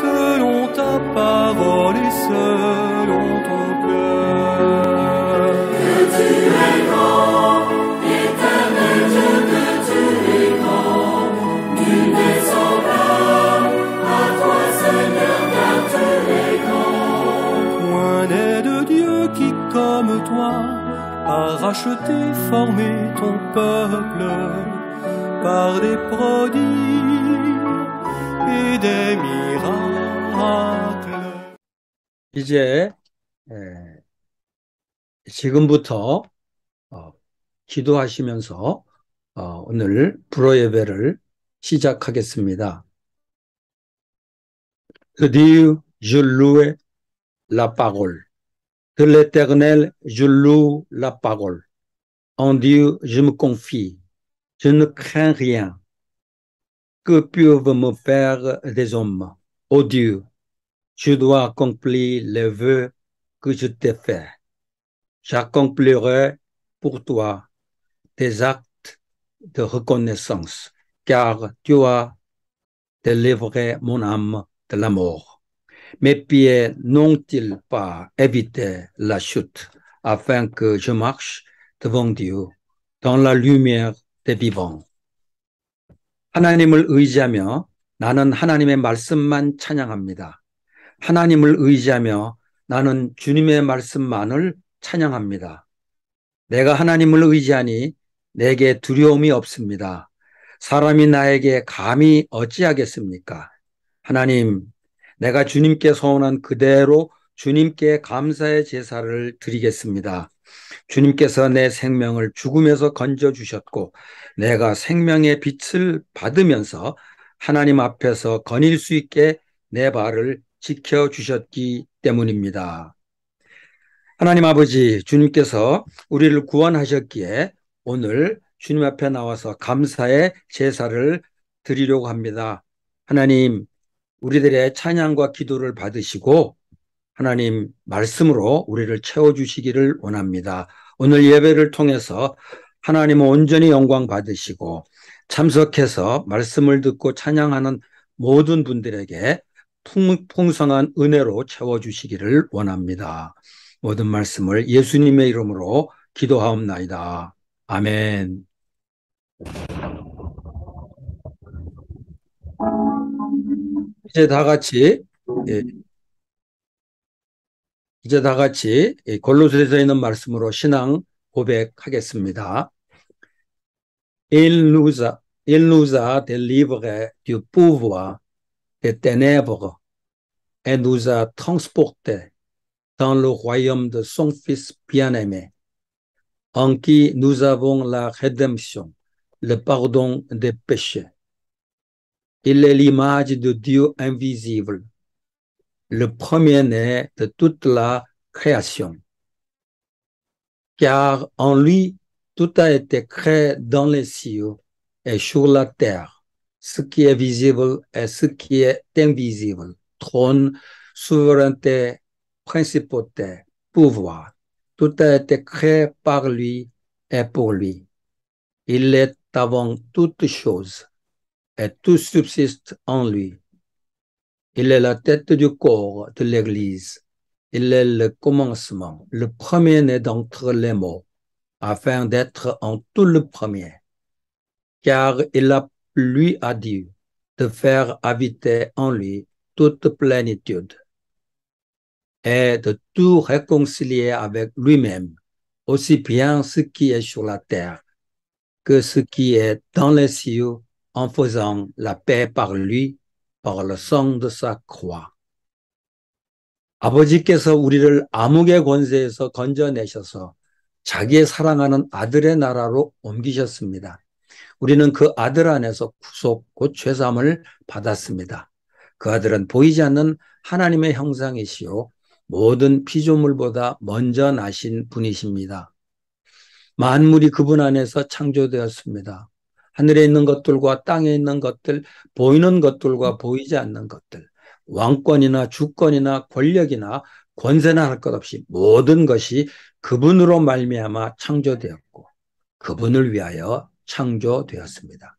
selon ta parole et selon ton cœur. Que tu es grand, éternel Dieu, que tu es grand, nul n'est semblable à toi, Seigneur, car tu es grand. Point n'est de Dieu qui, comme toi, a racheté, formé ton peuple par des prodiges et des miracles. 이제 지금부터 기도하시면서 오늘 불어 예배를 시작하겠습니다. Que Dieu, je loue la parole. De l'Éternel, je loue la parole. En Dieu, je me confie. Je ne crains rien. Que peuvent me faire des hommes? Ô Dieu, je dois accomplir les vœux que je t'ai faits. J'accomplirai pour toi des actes de reconnaissance, car tu as délivré mon âme de la mort. Mes pieds n'ont-ils pas évité la chute, afin que je marche devant Dieu dans la lumière des vivants. 하나님을 의지하며 나는 하나님의 말씀만 찬양합니다. 하나님을 의지하며 나는 주님의 말씀만을 찬양합니다. 내가 하나님을 의지하니 내게 두려움이 없습니다. 사람이 나에게 감히 어찌하겠습니까? 하나님, 내가 주님께 서원한 그대로 주님께 감사의 제사를 드리겠습니다. 주님께서 내 생명을 죽음에서 건져주셨고 내가 생명의 빛을 받으면서 하나님 앞에서 거닐 수 있게 내 발을 지켜주셨기 때문입니다. 하나님 아버지, 주님께서 우리를 구원하셨기에 오늘 주님 앞에 나와서 감사의 제사를 드리려고 합니다. 하나님, 우리들의 찬양과 기도를 받으시고 하나님 말씀으로 우리를 채워주시기를 원합니다. 오늘 예배를 통해서 하나님은 온전히 영광 받으시고 참석해서 말씀을 듣고 찬양하는 모든 분들에게 풍성한 은혜로 채워주시기를 원합니다. 모든 말씀을 예수님의 이름으로 기도하옵나이다. 아멘. 이제 다 같이 골로새서에 있는 말씀으로 신앙 고백하겠습니다. Il nous a délivrés du pouvoir des ténèbres et nous a transportés dans le royaume de son Fils bien-aimé, en qui nous avons la rédemption, le pardon des péchés. Il est l'image de Dieu invisible, le premier-né de toute la création. Car en lui, tout a été créé dans les cieux et sur la terre, ce qui est visible et ce qui est invisible, trône, souveraineté, principauté, pouvoir. Tout a été créé par lui et pour lui. Il est avant toutes choses et tout subsiste en lui. Il est la tête du corps de l'Église. Il est le commencement, le premier-né d'entre les morts, afin d'être en tout le premier. Car il a plu à Dieu de faire habiter en lui toute plénitude et de tout réconcilier avec lui-même, aussi bien ce qui est sur la terre que ce qui est dans les cieux, en faisant la paix par lui, par le sang de sa croix. 아버지께서 우리를 암흑의 권세에서 건져내셔서 자기의 사랑하는 아들의 나라로 옮기셨습니다. 우리는 그 아들 안에서 구속, 곧 죄사함을 받았습니다. 그 아들은 보이지 않는 하나님의 형상이시요 모든 피조물보다 먼저 나신 분이십니다. 만물이 그분 안에서 창조되었습니다. 하늘에 있는 것들과 땅에 있는 것들, 보이는 것들과 보이지 않는 것들, 왕권이나 주권이나 권력이나 권세나 할 것 없이 모든 것이 그분으로 말미암아 창조되었고 그분을 위하여 창조되었습니다.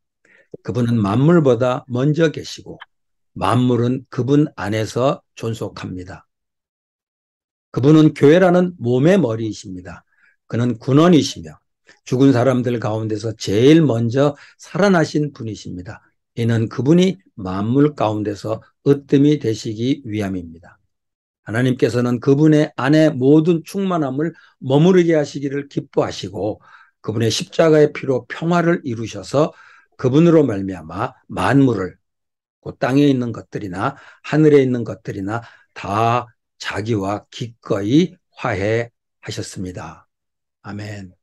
그분은 만물보다 먼저 계시고 만물은 그분 안에서 존속합니다. 그분은 교회라는 몸의 머리이십니다. 그는 군원이시며 죽은 사람들 가운데서 제일 먼저 살아나신 분이십니다. 이는 그분이 만물 가운데서 으뜸이 되시기 위함입니다. 하나님께서는 그분의 안에 모든 충만함을 머무르게 하시기를 기뻐하시고 그분의 십자가의 피로 평화를 이루셔서 그분으로 말미암아 만물을 그 땅에 있는 것들이나 하늘에 있는 것들이나 다 자기와 기꺼이 화해하셨습니다. 아멘.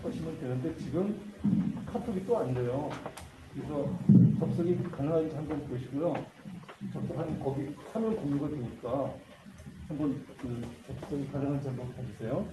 접속하시면 되는데 지금 카톡이 또 안 돼요. 그래서 접속이 가능한지 한번 보시고요. 접속하면 거기 화면 공유가 되니까 한번 접속이 가능한지 한번 봐주세요.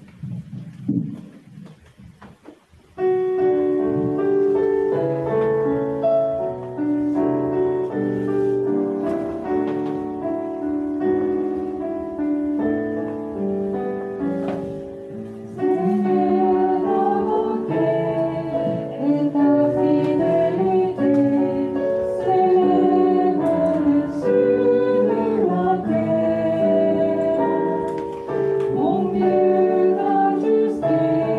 Mon Dieu, va juste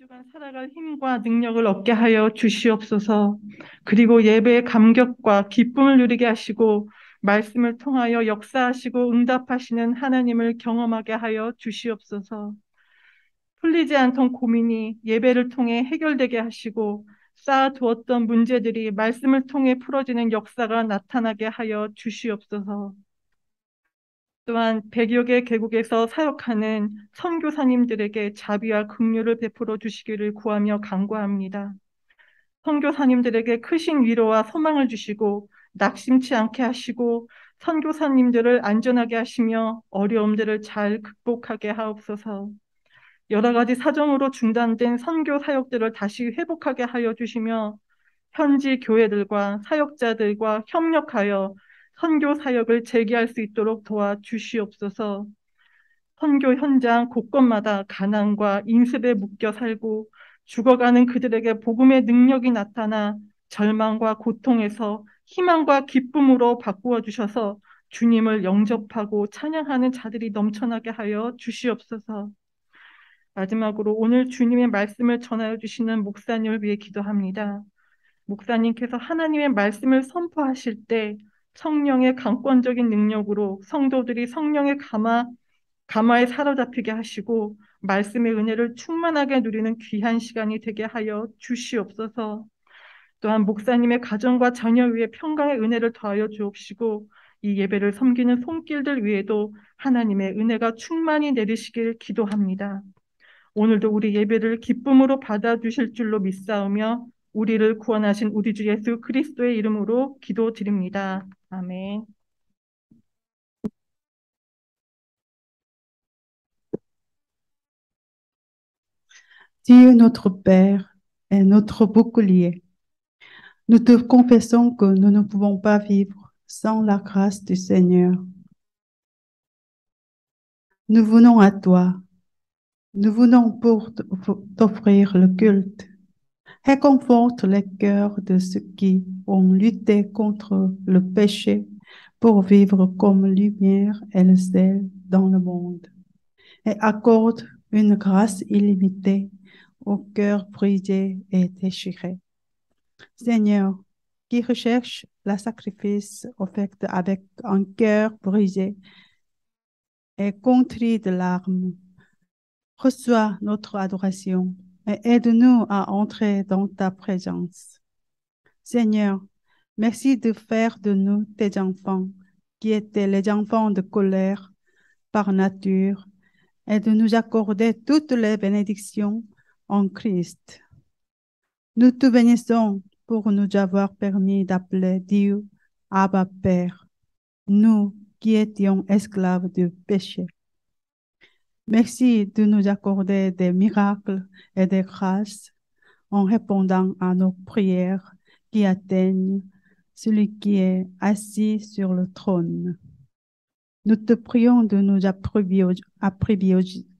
주간 살아갈 힘과 능력을 얻게 하여 주시옵소서. 그리고 예배의 감격과 기쁨을 누리게 하시고 말씀을 통하여 역사하시고 응답하시는 하나님을 경험하게 하여 주시옵소서. 풀리지 않던 고민이 예배를 통해 해결되게 하시고 쌓아두었던 문제들이 말씀을 통해 풀어지는 역사가 나타나게 하여 주시옵소서. 또한 100여 개 개국에서 사역하는 선교사님들에게 자비와 긍휼을 베풀어 주시기를 구하며 간구합니다. 선교사님들에게 크신 위로와 소망을 주시고 낙심치 않게 하시고 선교사님들을 안전하게 하시며 어려움들을 잘 극복하게 하옵소서. 여러 가지 사정으로 중단된 선교 사역들을 다시 회복하게 하여 주시며 현지 교회들과 사역자들과 협력하여 선교 사역을 재개할 수 있도록 도와주시옵소서. 선교 현장 곳곳마다 가난과 인습에 묶여 살고 죽어가는 그들에게 복음의 능력이 나타나 절망과 고통에서 희망과 기쁨으로 바꾸어 주셔서 주님을 영접하고 찬양하는 자들이 넘쳐나게 하여 주시옵소서. 마지막으로 오늘 주님의 말씀을 전하여 주시는 목사님을 위해 기도합니다. 목사님께서 하나님의 말씀을 선포하실 때 성령의 강권적인 능력으로 성도들이 성령의 감화에 사로잡히게 하시고 말씀의 은혜를 충만하게 누리는 귀한 시간이 되게 하여 주시옵소서. 또한 목사님의 가정과 자녀 위에 평강의 은혜를 더하여 주옵시고 이 예배를 섬기는 손길들 위에도 하나님의 은혜가 충만히 내리시길 기도합니다. 오늘도 우리 예배를 기쁨으로 받아주실 줄로 믿사오며 우리를 구원하신 우리 주 예수 그리스도의 이름으로 기도드립니다. 아멘. Dieu notre Père est notre bouclier. Nous te confessons que nous ne pouvons pas vivre sans la grâce du Seigneur. Nous venons à toi. Nous venons pour t'offrir le culte. Réconforte les cœurs de ceux qui ont lutté contre le péché pour vivre comme lumière et le sel dans le monde. Et accorde une grâce illimitée aux cœurs brisés et déchirés. Seigneur, qui recherche le sacrifice offert avec un cœur brisé et contrit de larmes, reçois notre adoration et aide-nous à entrer dans ta présence. Seigneur, merci de faire de nous tes enfants, qui étaient les enfants de colère par nature, et de nous accorder toutes les bénédictions en Christ. Nous te bénissons pour nous avoir permis d'appeler Dieu Abba Père, nous qui étions esclaves du péché. Merci de nous accorder des miracles et des grâces en répondant à nos prières qui atteignent celui qui est assis sur le trône. Nous te prions de nous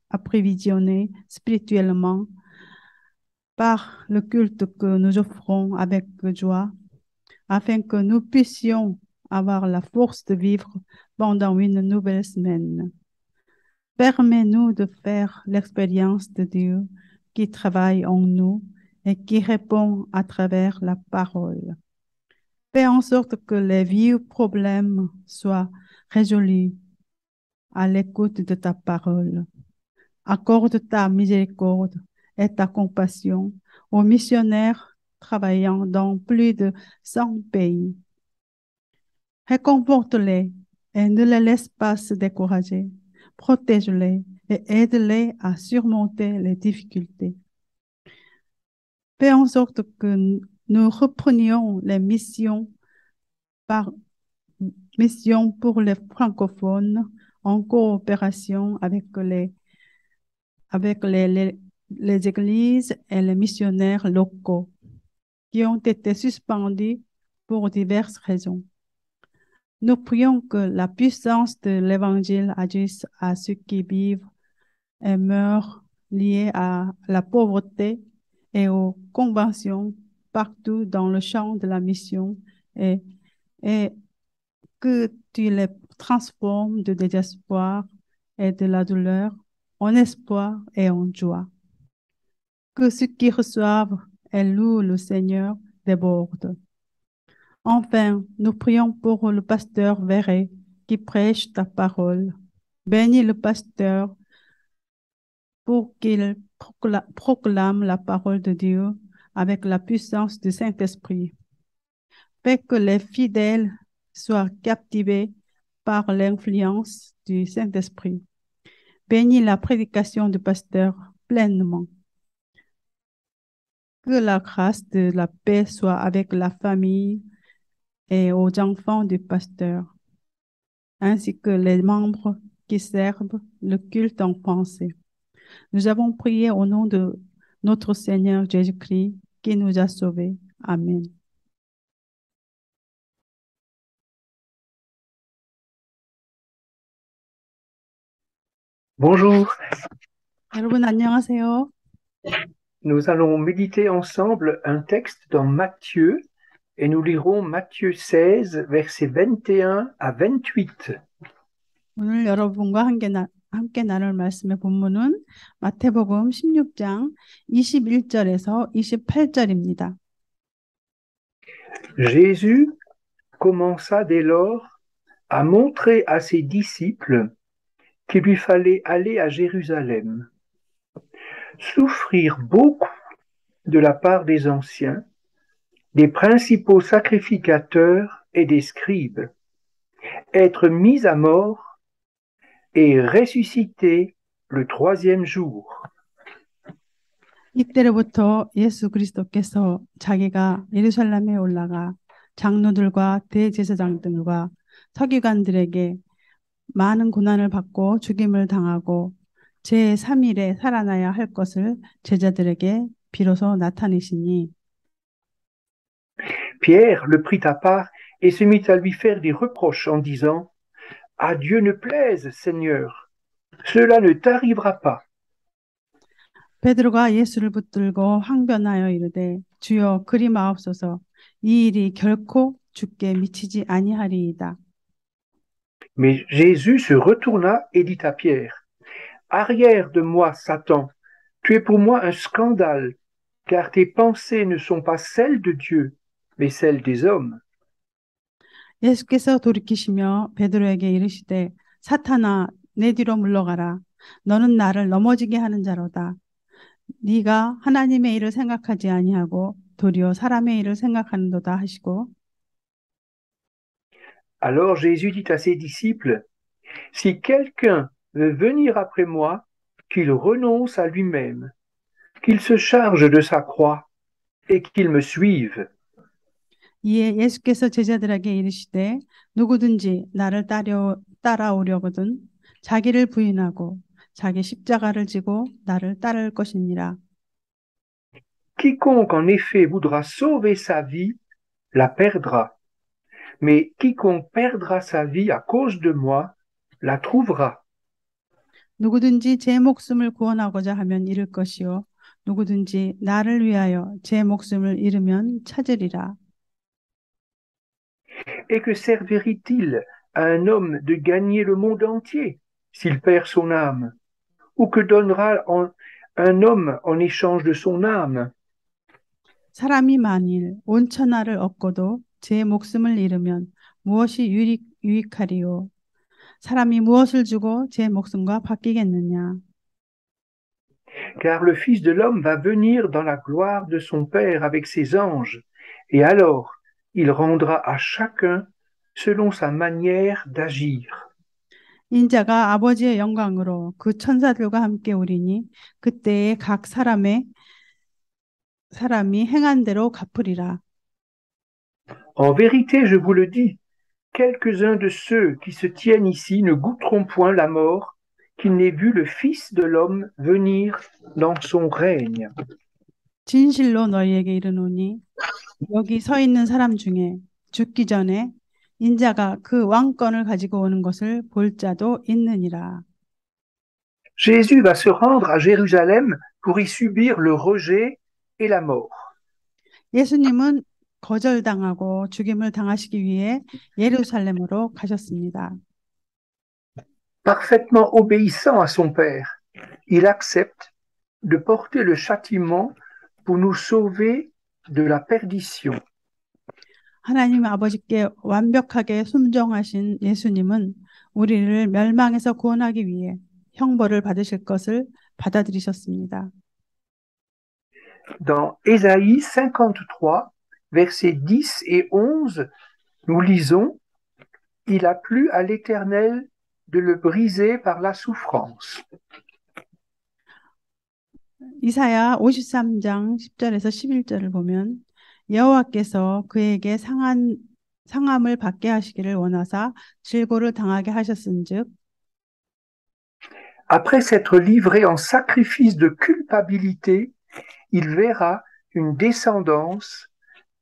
approvisionner spirituellement par le culte que nous offrons avec joie, afin que nous puissions avoir la force de vivre pendant une nouvelle semaine. Permets-nous de faire l'expérience de Dieu qui travaille en nous et qui répond à travers la parole. Fais en sorte que les vieux problèmes soient résolus à l'écoute de ta parole. Accorde ta miséricorde et ta compassion aux missionnaires travaillant dans plus de 100 pays. Réconforte-les et ne les laisse pas se décourager. Protège-les et aide-les à surmonter les difficultés. Fais en sorte que nous reprenions les missions pour les francophones en coopération avec les églises et les missionnaires locaux qui ont été suspendus pour diverses raisons. Nous prions que la puissance de l'Évangile agisse à ceux qui vivent et meurent liés à la pauvreté et aux conventions partout dans le champ de la mission et que tu les transformes de désespoir et de la douleur en espoir et en joie. Que ceux qui reçoivent et louent le Seigneur débordent. Enfin, nous prions pour le pasteur Verret qui prêche ta parole. Bénis le pasteur pour qu'il proclame la parole de Dieu avec la puissance du Saint-Esprit. Fais que les fidèles soient captivés par l'influence du Saint-Esprit. Bénis la prédication du pasteur pleinement. Que la grâce de la paix soit avec la famille et aux enfants du pasteur, ainsi que les membres qui servent le culte en français. Nous avons prié au nom de notre Seigneur Jésus-Christ qui nous a sauvés. Amen. Bonjour, 여러분 안녕하세요. nous allons méditer ensemble un texte dans Matthieu et nous lirons Matthieu 16, versets 21 à 28. 오늘 여러분과 함께 나눌 말씀의 본문은 마태복음 16장 21절에서 28절입니다. Jésus commença dès lors à montrer à ses disciples qu'il lui fallait aller à Jérusalem, souffrir beaucoup de la part des anciens, des principaux sacrificateurs et des scribes, être mis à mort et ressuscité le troisième jour. 이때로부터 예수 그리스도께서 자기가 예루살렘에 올라가 장로들과 대제사장들과 서기관들에게 많은 고난을 받고 죽임을 당하고 제3일에 살아나야 할 것을 제자들에게 비로소 나타내시니 Pierre le prit à part et se mit à lui faire des reproches en disant « À Dieu ne plaise, Seigneur, cela ne t'arrivera pas. » 베드로가 예수를 붙들고 항변하여 이르되 주여 그리 마옵소서 이 일이 결코 주께 미치지 아니하리이다. Mais Jésus se retourna et dit à Pierre « Arrière de moi, Satan, tu es pour moi un scandale, car tes pensées ne sont pas celles de Dieu, mais celles des hommes. » 예수께서 돌이키시며 베드로에게 이르시되 사탄아 내 뒤로 물러가라 너는 나를 넘어지게 하는 자로다. 네가 하나님의 일을 생각하지 아니하고 도리어 사람의 일을 생각하는도다 하시고 Alors Jésus dit à ses disciples « Si quelqu'un veut venir après moi, qu'il renonce à lui-même, qu'il se charge de sa croix et qu'il me suive. » 이에 예수께서 제자들에게 이르시되 누구든지 나를 따라오려거든 자기를 부인하고 자기 십자가를 지고 나를 따를 것이니라. Quiconque en effet voudra sauver sa vie, la perdra. Mais quiconque perdra sa vie à cause de moi, la trouvera. 누구든지 제 목숨을 구원하고자 하면 잃을 것이요 누구든지 나를 위하여 제 목숨을 잃으면 찾으리라. Et que servirait-il à un homme de gagner le monde entier s'il perd son âme? Ou que donnera un homme en échange de son âme? 사람이 만일 온 천하를 얻고도 제 목숨을 잃으면 무엇이 유익하리요? 사람이 무엇을 주고 제 목숨과 바뀌겠느냐? Car le Fils de l'homme va venir dans la gloire de son Père avec ses anges, et alors il rendra à chacun selon sa manière d'agir. 인자가 아버지의 영광으로 그 천사들과 함께 오리니 그때에 각 사람이 행한 대로 갚으리라. En vérité, je vous le dis, quelques-uns de ceux qui se tiennent ici ne goûteront point la mort, qu'ils n'aient vu le Fils de l'homme venir dans son règne. 진실로 너희에게 이르노니 여기 서 있는 사람 중에 죽기 전에 인자가 그 왕권을 가지고 오는 것을 볼 자도 있느니라. Jésus va se rendre à Jérusalem pour y subir le rejet et la mort. 예수님은 거절당하고 죽임을 당하시기 위해 예루살렘으로 가셨습니다. Parfaitement obéissant à son Père, il accepte de porter le châtiment pour nous sauver de la perdition. 하나님 아버지께 완벽하게 순종하신 예수님은 우리를 멸망에서 구원하기 위해 형벌을 받으실 것을 받아들이셨습니다. Dans Ésaïe 53, versets 10 et 11, nous lisons « Il a plu à l'Éternel de le briser par la souffrance. » 이사야 53장 10절에서 11절을 보면 여호와께서 그에게 상함을 받게 하시기를 원하사 질고를 당하게 하셨은즉 Après s'être livré en sacrifice de culpabilité, il verra une descendance,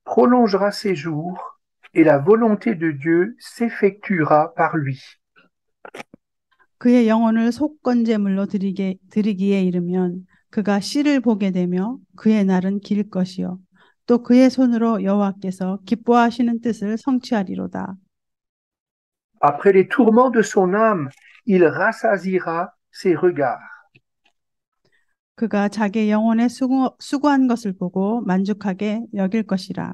prolongera ses jours, et la volonté de Dieu s'effectuera par lui. 그의 영혼을 속건제물로 드리기에 이르면 그가 씨를 보게 되며 그의 날은 길 것이요 또 그의 손으로 여호와께서 기뻐하시는 뜻을 성취하리로다. Après les tourments de son âme, il rassasiera ses regards. 그가 자기 영혼에 수고한 것을 보고 만족하게 여길 것이라.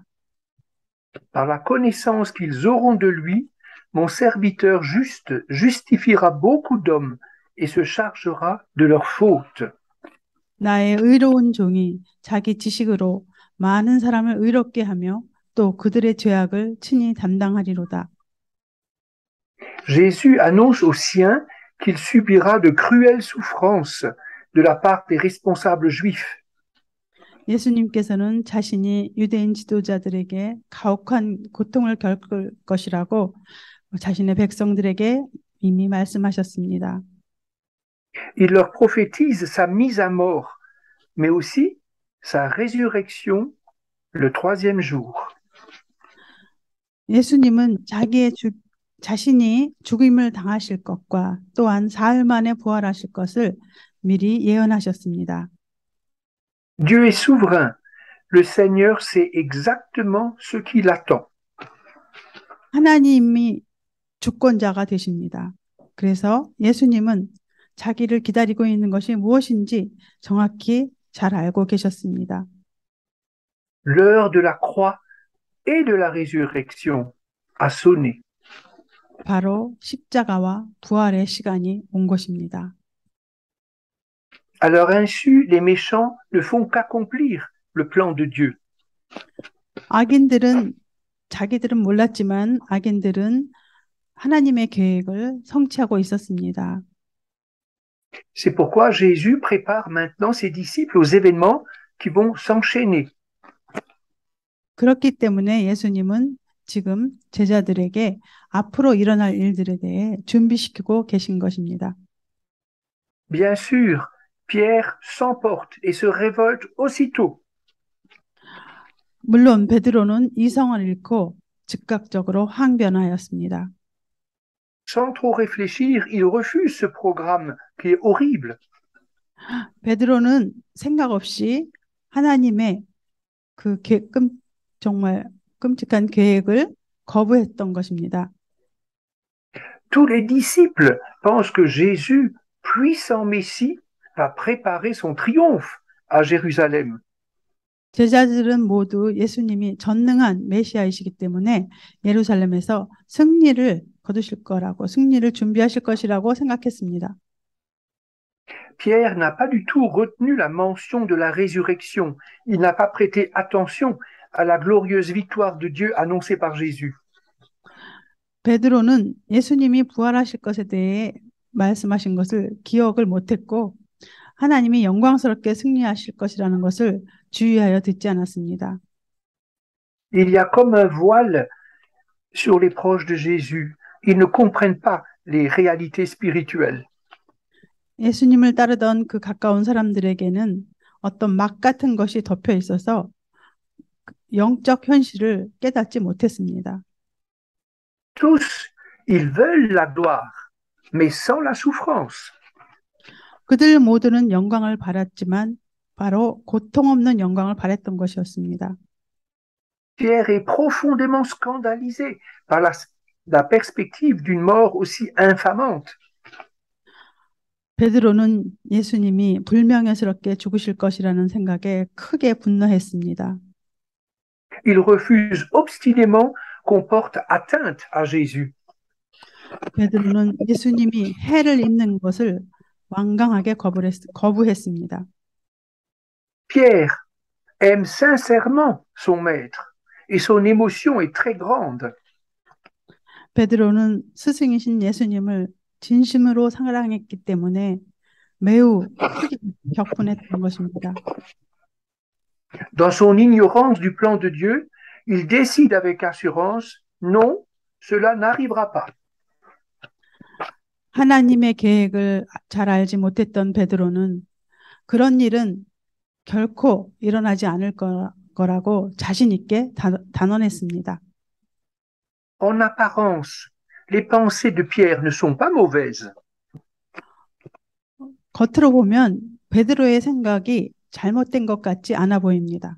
Par la connaissance qu'ils auront de lui, mon serviteur juste justifiera beaucoup d'hommes et se chargera de leurs fautes. 나의 의로운 종이 자기 지식으로 많은 사람을 의롭게 하며 또 그들의 죄악을 친히 담당하리로다. Jésus annonce aux siens qu'il subira de cruelles souffrances de la part des responsables juifs. 예수님께서는 자신이 유대인 지도자들에게 가혹한 고통을 겪을 것이라고 자신의 백성들에게 이미 말씀하셨습니다. Il leur prophétise sa mise à mort, mais aussi sa résurrection le troisième jour. 예수님은 자신이 죽임을 당하실 것과 또한 사흘 만에 부활하실 것을 미리 예언하셨습니다. Dieu est souverain. Le Seigneur sait exactement ce qu'il attend. 하나님이 주권자가 되십니다. 그래서 예수님은 자기를 기다리고 있는 것이 무엇인지 정확히 잘 알고 계셨습니다. L'heure de la croix et de la résurrection a sonné. 바로 십자가와 부활의 시간이 온 것입니다. À leur insu, les méchants ne font qu'accomplir le plan de Dieu. 자기들은 몰랐지만 악인들은 하나님의 계획을 성취하고 있었습니다. C'est pourquoi Jésus prépare maintenant ses disciples aux événements qui vont s'enchaîner. 그렇기 때문에 예수님은 지금 제자들에게 앞으로 일어날 일들에 대해 준비시키고 계신 것입니다. Bien sûr, Pierre s'emporte et se révolte aussitôt. 물론 베드로는 이성을 잃고 즉각적으로 항변하였습니다. Sans trop réfléchir, il refuse ce programme qui est horrible. 베드로는 생각 없이 하나님의 그 정말 끔찍한 계획을 거부했던 것입니다. Tous les disciples pensent que Jésus, puissant Messie, va préparer son triomphe à Jérusalem. 제자들은 모두 예수님이 전능한 메시아이시기 때문에 예루살렘에서 승리를 거두실 거라고, 승리를 준비하실 것이라고 생각했습니다. Pierre n'a pas du tout retenu la mention de la résurrection. Il n'a pas prêté attention à la glorieuse victoire de Dieu annoncée par Jésus. 베드로는 예수님이 부활하실 것에 대해 말씀하신 것을 기억을 못했고 하나님이 영광스럽게 승리하실 것이라는 것을 주의하여 듣지 않았습니다. Il y a comme un voile sur les proches de Jésus. Ils ne comprennent pas les réalités spirituelles. 예수님을 따르던 그 가까운 사람들에게는 어떤 막 같은 것이 덮여 있어서 영적 현실을 깨닫지 못했습니다. Tous, ils veulent la gloire, mais sans la souffrance. 그들 모두는 영광을 바랐지만 바로 고통 없는 영광을 바랬던 것이었습니다. Pierre est profondément scandalisé par la perspective d'une mort aussi infamante. 베드로는 예수님이 불명예스럽게 죽으실 것이라는 생각에 크게 분노했습니다. Il refuse obstinément qu'on porte atteinte à Jésus. 베드로는 예수님이 해를 입는 것을 완강하게 거부했습니다. Pierre aime sincèrement son maître et son émotion est très grande. 베드로는 스승이신 예수님을 진심으로 사랑했기 때문에 매우 크게 격분했던 것입니다. Dans son ignorance du plan de Dieu, il décide avec assurance, non, cela n'arrivera pas. 하나님의 계획을 잘 알지 못했던 베드로는 그런 일은 결코 일어나지 않을 거라고 자신 있게 단언했습니다. En apparence, les pensées de Pierre ne sont pas mauvaises. 겉으로 보면 베드로의 생각이 잘못된 것 같지 않아 보입니다.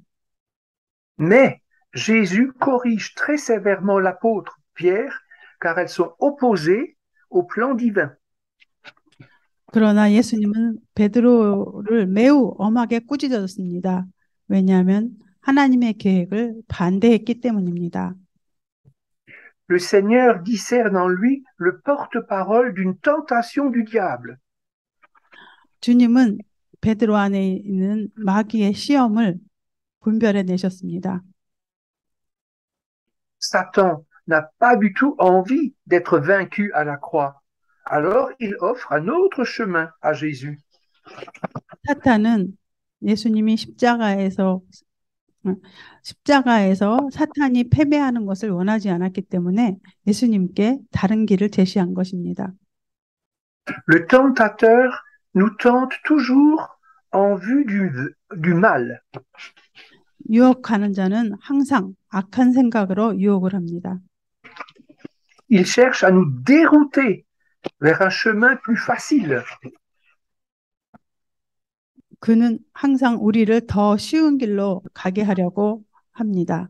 Mais Jésus corrige très sévèrement l'apôtre Pierre car elles sont opposées au plan divin. 그러나 예수님은 베드로를 매우 엄하게 꾸짖었습니다. 왜냐하면 하나님의 계획을 반대했기 때문입니다. Le Seigneur discerne en lui le porte-parole d'une tentation du diable. 주님은 베드로 안에 있는 마귀의 시험을 분별해 내셨습니다. Satan n'a pas du tout envie d'être vaincu à la croix. Alors il offre un autre chemin à Jésus. 사탄은 예수님이 십자가에서 사탄이 패배하는 것을 원하지 않았기 때문에 예수님께 다른 길을 제시한 것입니다. Le tentateur nous tente toujours en vue du mal. 유혹하는 자는 항상 악한 생각으로 유혹을 합니다. Il cherche à nous dérouter vers un chemin plus facile. 그는 항상 우리를 더 쉬운 길로 가게 하려고 합니다.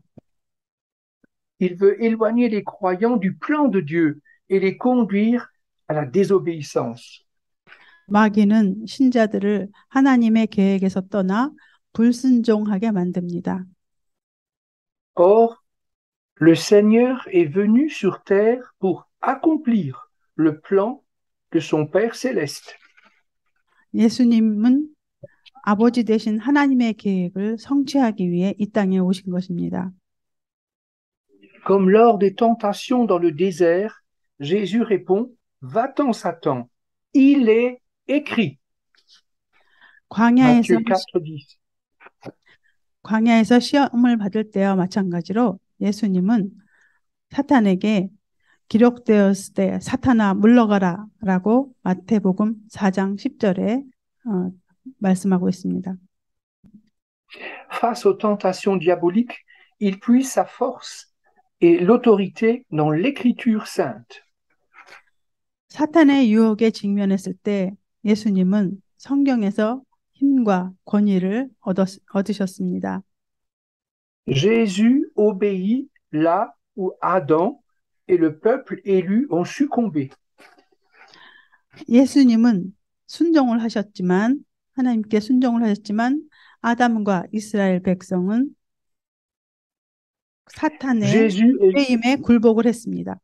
Il veut éloigner les croyants du plan de Dieu et les conduire à la désobéissance. 마귀는 신자들을 하나님의 계획에서 떠나 불순종하게 만듭니다. Or, le Seigneur est venu sur terre pour accomplir le plan de son Père céleste. 예수님은 아버지 되신 하나님의 계획을 성취하기 위해 이 땅에 오신 것입니다. Comme lors des tentations dans le désert, Jésus répond, Va-t'en Satan, il est écrit. 광야에서, Matthieu 4:10. 광야에서 시험을 받을 때와 마찬가지로 예수님은 사탄에게 기록되었을 때 사탄아 물러가라 라고 마태복음 4장 10절에 말씀하고 있습니다. Face aux tentations diaboliques, il puise sa force et l'autorité dans l'écriture sainte. 사탄의 유혹에 직면했을 때 예수님은 성경에서 힘과 권위를 얻으셨습니다. Jésus obéit là où Adam et le peuple élu ont succombé. 예수님은 순종을 하셨지만 하나님께 순종을 하셨지만 아담과 이스라엘 백성은 사탄의 죄임에 굴복을 했습니다.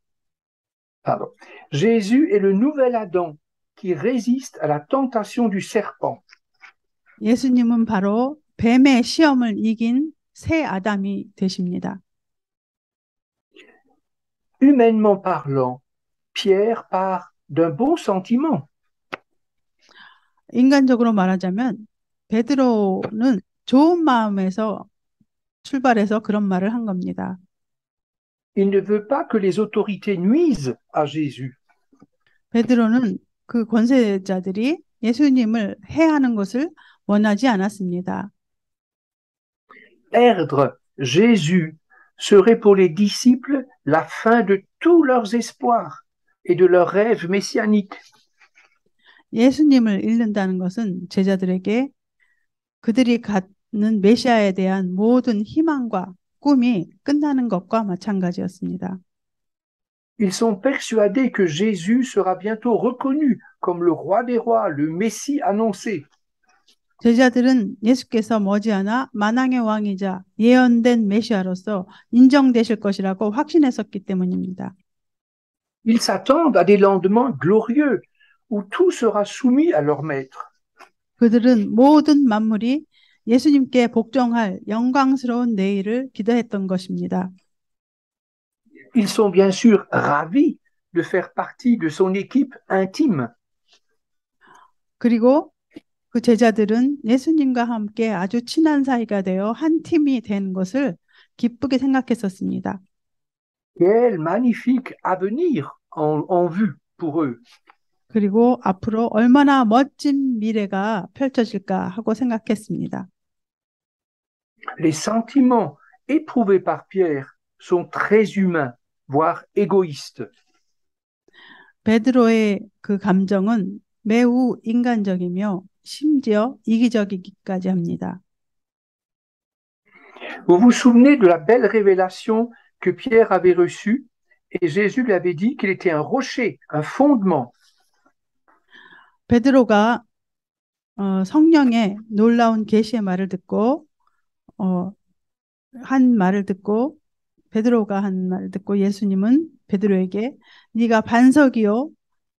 Pardon. Jésus est le nouvel Adam qui résiste à la tentation du serpent. 예수님은 바로 뱀의 시험을 이긴 새 아담이 되십니다. Humainement parlant, Pierre part d'un bon sentiment. 인간적으로 말하자면 베드로는 좋은 마음에서 출발해서 그런 말을 한 겁니다. Il ne veut pas que les autorités nuisent à Jésus. 베드로는 그 권세자들이 예수님을 해하는 것을 원하지 않았습니다. Perdre Jésus serait pour les disciples la fin de tous leurs espoirs et de leurs rêves messianiques. 예수님을 잃는다는 것은 제자들에게 그들이 갖는 메시아에 대한 모든 희망과 꿈이 끝나는 것과 마찬가지였습니다. Ils sont persuadés que Jésus sera bientôt reconnu comme le roi des rois, le Messie annoncé. 제자들은 예수께서 머지않아 만왕의 왕이자 예언된 메시아로서 인정되실 것이라고 확신했었기 때문입니다. Ils s'attendent à des lendemains glorieux où tout sera soumis à leur maître. 그들은 모든 만물이 예수님께 복종할 영광스러운 내일을 기대했던 것입니다. Ils sont bien sûr ravis de faire partie de son équipe intime. 그리고 그 제자들은 예수님과 함께 아주 친한 사이가 되어 한 팀이 된 것을 기쁘게 생각했었습니다. Quel magnifique avenir en vue pour eux. 그리고 앞으로 얼마나 멋진 미래가 펼쳐질까 하고 생각했습니다. Les sentiments éprouvés par Pierre sont très humains, voire égoïstes. 베드로의 그 감정은 매우 인간적이며 심지어 이기적이기까지 합니다. Vous vous souvenez de la belle révélation que Pierre avait reçue et Jésus lui avait dit qu'il était un rocher, un fondement. 베드로가 성령의 놀라운 계시의 말을 듣고 베드로가 한 말을 듣고 예수님은 베드로에게 네가 반석이요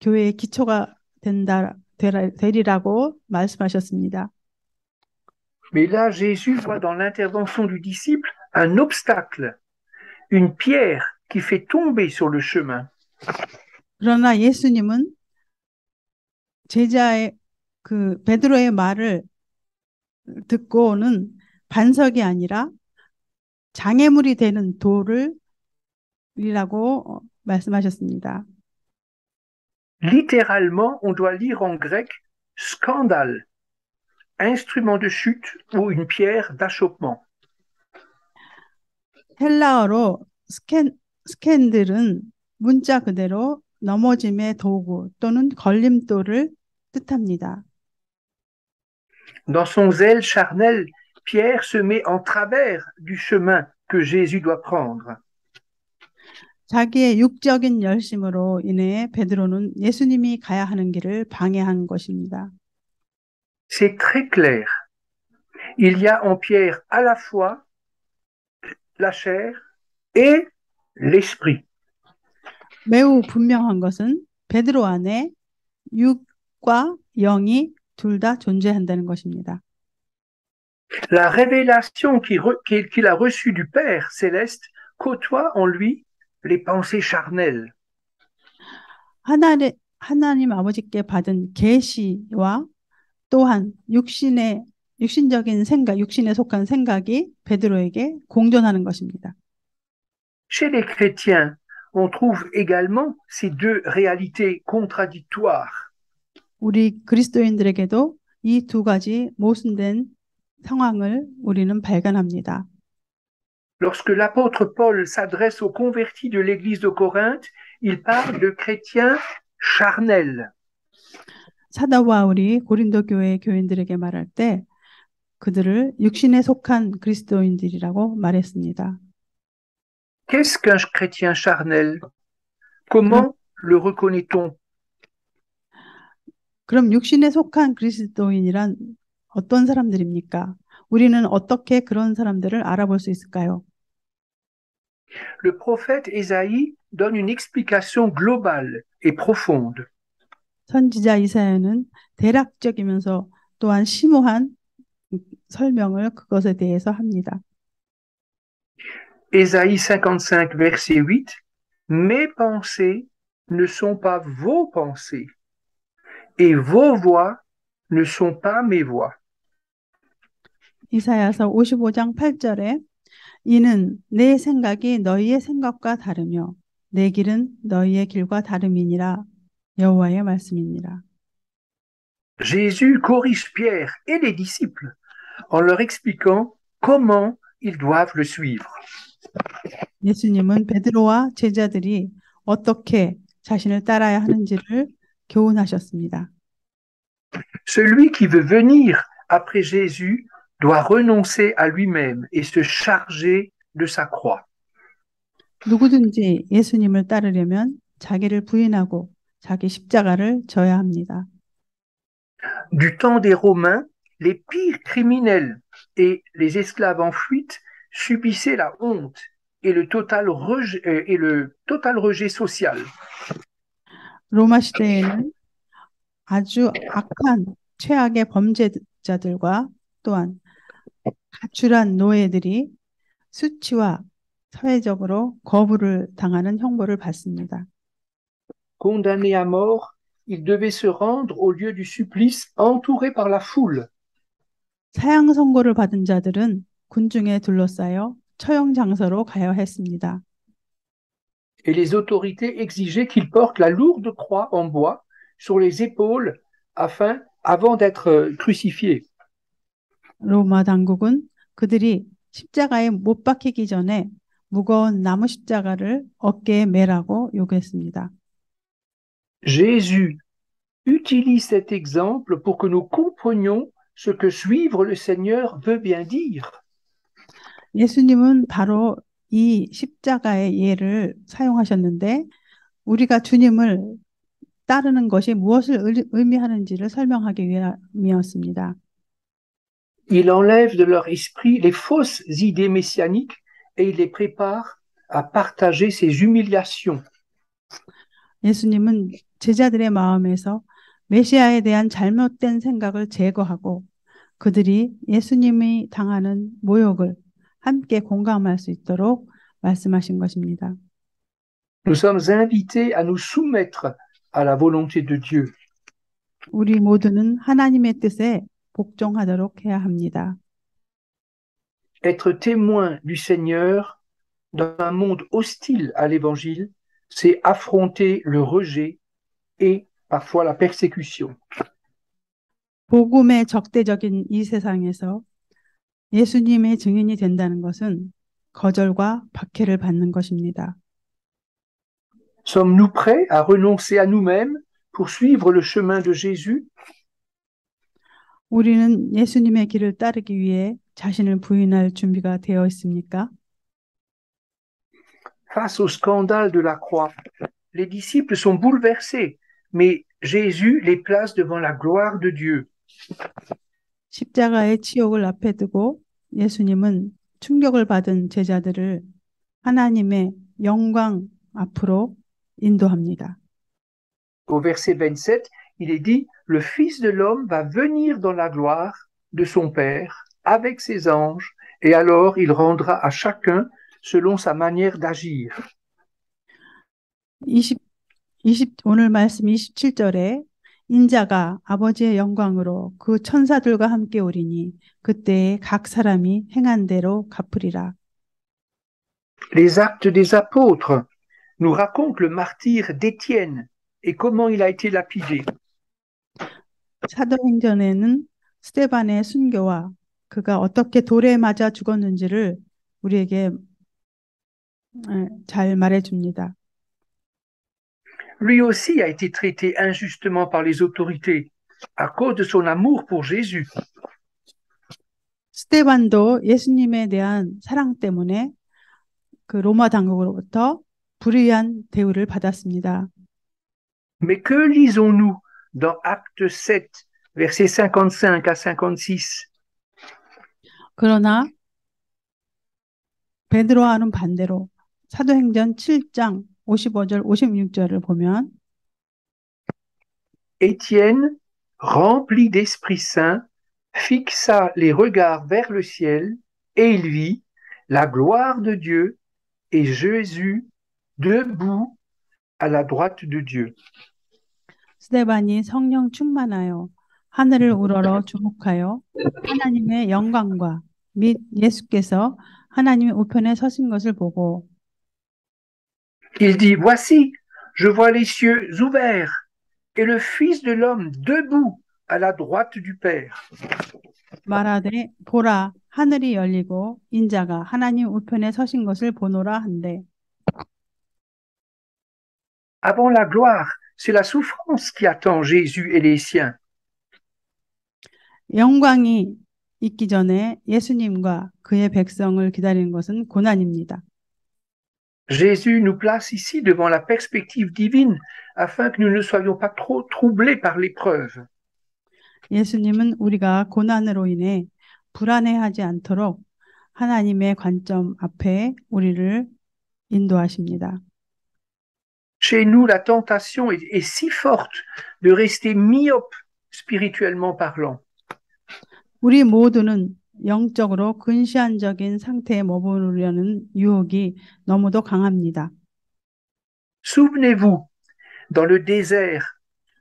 교회의 기초가 되리라고 말씀하셨습니다. Mais là, Jésus voit dans l'intervention du disciple un obstacle, une pierre qui fait tomber sur le chemin. 그러나 예수님은 제자의 그 베드로의 말을 듣고는 반석이 아니라 장애물이 되는 돌이라고 말씀하셨습니다. Littéralement, on doit lire en grec scandale, instrument de chute ou une pierre d'achoppement. 헬라어로 스캔들은 문자 그대로 넘어짐의 도구 또는 걸림돌을 뜻합니다. Dans son zèle charnel, Pierre se met en travers du chemin que Jésus doit prendre. 자기의 육적인 열심으로 인해 베드로는 예수님이 가야 하는 길을 방해한 것입니다. C'est très clair. Il y a en Pierre à la fois la chair et l'esprit. 매우 분명한 것은 베드로 안에 육과 영이 둘 다 존재한다는 것입니다. La révélation qu'il a reçue du Père céleste côtoie en lui les pensées charnelles. 하나님 아버지께 받은 계시와 또한 육신적인 생각, 육신에 속한 생각이 베드로에게 공존하는 것입니다. Chez les chrétiens, on trouve également ces deux réalités contradictoires. 우리 그리스도인들에게도 이 두 가지 모순된 상황을 우리는 발견합니다. Lorsque l'apôtre Paul s'adresse aux convertis de l'église de Corinthe, il parle de chrétiens charnels. 사도 바울이 고린도 교회 교인들에게 말할 때 그들을 육신에 속한 그리스도인들이라고 말했습니다. Qu'est-ce qu'un chrétien charnel? Comment le reconnaît-on? 그럼 육신에 속한 그리스도인이란 어떤 사람들입니까? 우리는 어떻게 그런 사람들을 알아볼 수 있을까요? Le prophète Ésaïe donne une explication globale et profonde. 선지자 이사야는 대략적이면서 또한 심오한 설명을 그것에 대해서 합니다. Ésaïe 55, verset 8, mes pensées ne sont pas vos pensées, et vos voix ne sont pas mes voix. 이사야서 55장 8절에 이는 내 생각이 너희의 생각과 다르며 내 길은 너희의 길과 다름이니라 여호와의 말씀이니라. Jésus corrige Pierre et les disciples en leur expliquant comment ils doivent le suivre. 예수님은 베드로와 제자들이 어떻게 자신을 따라야 하는지를 교훈하셨습니다. Celui qui veut venir après Jésus doit renoncer à lui-même et se charger de sa croix. 누구든지 예수님을 따르려면 자기를 부인하고 자기 십자가를 져야 합니다. Du temps des Romains, les pires criminels et les esclaves en fuite subissaient la honte et le total rejet social. 로마 시대에는 아주 악한 최악의 범죄자들과 또한 가출한 노예들이 수치와 사회적으로 거부를 당하는 형벌을 받습니다. Condamnés à mort, ils devaient se rendre au lieu du supplice entourés par la foule. 사형 선고를 받은 자들은 군중에 둘러싸여 처형 장소로 가야 했습니다. Et les autorités exigeaient qu'ils portent la lourde croix en bois sur les épaules avant d'être crucifiés. 로마 당국은 그들이 십자가에 못 박히기 전에 무거운 나무 십자가를 어깨에 매라고 요구했습니다. Jésus utilise cet exemple pour que nous comprenions ce que suivre le Seigneur veut bien dire. 예수님은 바로 이 십자가의 예를 사용하셨는데 우리가 주님을 따르는 것이 무엇을 의미하는지를 설명하기 위함이었습니다. Il enlève de leur esprit les fausses idées messianiques et il les prépare à partager ses humiliations. 예수님은 제자들의 마음에서 메시아에 대한 잘못된 생각을 제거하고 그들이 예수님이 당하는 모욕을 함께 공감할 수 있도록 말씀하신 것입니다. Nous sommes invités à nous soumettre à la volonté de Dieu. 우리 모두는 하나님의 뜻에 복종하도록 해야 합니다. Être témoin du Seigneur dans un monde hostile à l'Évangile, c'est affronter le rejet et parfois la persécution. 복음의 적대적인 이 세상에서 예수님의 증인이 된다는 것은 거절과 박해를 받는 것입니다. Sommes-nous prêts à renoncer à nous-mêmes pour suivre le chemin de Jésus? 우리는 예수님의 길을 따르기 위해 자신을 부인할 준비가 되어 있습니까? Face au scandale de la croix, les disciples sont bouleversés, mais Jésus les place devant la gloire de Dieu. 십자가의 치욕을 앞에 두고 예수님은 충격을 받은 제자들을 하나님의 영광 앞으로 인도합니다. Au verset 27, il est dit, le Fils de l'homme va venir dans la gloire de son Père avec ses anges, et alors il rendra à chacun selon sa manière d'agir. 오늘 말씀 27절에 인자가 아버지의 영광으로 그 천사들과 함께 오리니 그때에 각 사람이 행한 대로 갚으리라. Les actes des apôtres nous racontent le martyre d'Étienne et comment il a été lapidé. 사도행전에는 스데반의 순교와 그가 어떻게 돌에 맞아 죽었는지를 우리에게 잘 말해줍니다. Lui aussi a été traité injustement par les autorités à cause de son amour pour Jésus. 스데반도 예수님에 대한 사랑 때문에 그 로마 당국으로부터 불의한 대우를 받았습니다. Mais que lisons-nous dans Acte 7, versets 55 à 56? 그러나 베드로와는 반대로 사도행전 7장 55절 56절을 보면 Étienne, rempli d'Esprit Saint, fixa les regards vers le ciel et il vit la gloire de Dieu et Jésus debout à la droite de Dieu. 스데반이 성령 충만하여 하늘을 우러러 주목하여 하나님의 영광과 및 예수께서 하나님의 우편에 서신 것을 보고 Il dit, voici, je vois les cieux ouverts et le Fils de l'homme debout à la droite du Père. 말하되 보라 하늘이 열리고 인자가 하나님 우편에 서신 것을 보노라 한대. Avant la gloire, c'est la souffrance qui attend Jésus et les siens. 영광이 있기 전에 예수님과 그의 백성을 기다리는 것은 고난입니다. Jésus nous place ici devant la perspective divine afin que nous ne soyons pas trop troublés par l'épreuve. 예수님은 우리가 고난으로 인해 불안해하지 않도록 하나님의 관점 앞에 우리를 인도하십니다. Chez nous, la tentation est si forte de rester myope spirituellement parlant. 우리 모두는 영적으로 근시안적인 상태에 머무르려는 유혹이 너무도 강합니다. Souvenez-vous, dans le désert,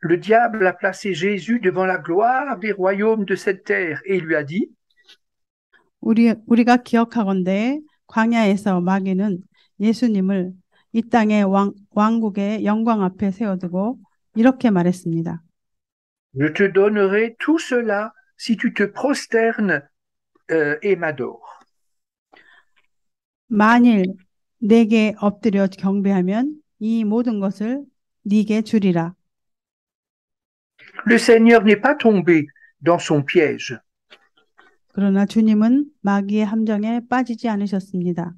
le diable a placé Jésus devant la gloire des royaumes de cette terre et lui a dit, 우리가 기억하건대 광야에서 마귀는 예수님을 이 땅의 왕국의 영광 앞에 세워두고 이렇게 말했습니다. Je te donnerai tout cela si tu te prosternes et m'adores. 만일 내게 엎드려 경배하면 이 모든 것을 네게 주리라. Le Seigneur n'est pas tombé dans son piège. 그러나 주님은 마귀의 함정에 빠지지 않으셨습니다.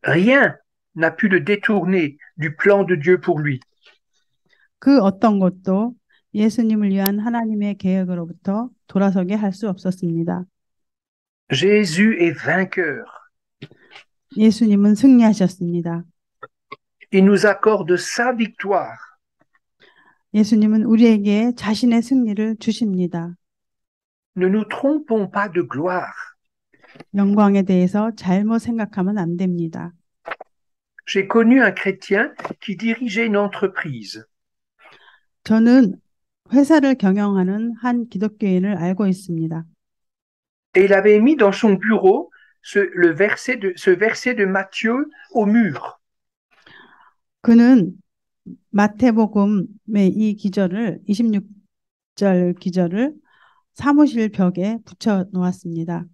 Rien n'a pu le détourner du plan de Dieu pour lui. 그 어떤 것도 예수님을 위한 하나님의 계획으로부터 돌아서게 할 수 없었습니다. Jésus est vainqueur. 예수님은 승리하셨습니다. Il nous accorde sa victoire. 예수님은 우리에게 자신의 승리를 주십니다. Ne nous trompons pas de gloire. 영광에 대해서 잘못 생각하면 안 됩니다. J'ai connu un chrétien qui dirigeait une entreprise. 저는 회사를 경영하는 한 기독교인을 알고 있습니다. Et il avait mis dans son bureau ce verset de Matthieu au mur. 그는 마태복음의 이 기절을 26절 기절을 사무실 벽에 붙여 놓았습니다.